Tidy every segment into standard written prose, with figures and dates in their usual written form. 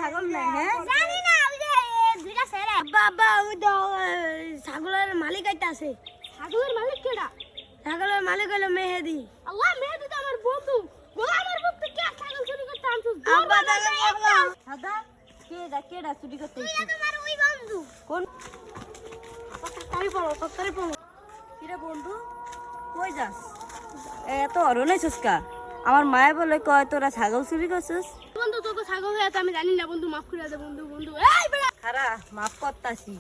ছাগল নাই হ্যাঁ জানি না ওই যে দুইটা ছেলে বাবা ওই তো ছাগলের মালিক আইতা আছে ছাগলের মালিক কেডা ছাগলের মালিক হলো মেহেদি আল্লাহ মেহেদি তো আমার বন্ধু আমার বন্ধু কে ছাগল চুরি করতে আনছস আব্বা দাদা দাদা কেডা চুরি করতে তুই তোমার ওই বন্ধু কোন তাড়াতাড়ি পড়ো কিরে বন্ধু কই যাস এত অরণে চুসকা আমার মায়ে বলে কয় তোরা ছাগল চুরি করছিস বন্ধু তোকে ছাগল হয়ে আমি জানি না বন্ধু মাফ করে দে বন্ধু বন্ধু এই বেড়া খারা মাফ করতাছি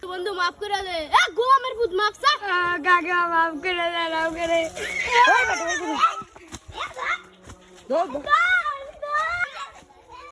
বন্ধু মাফ করে দে এ গোলামের ভূত মাফ চা কাকা মাফ করে দে নাও করে এ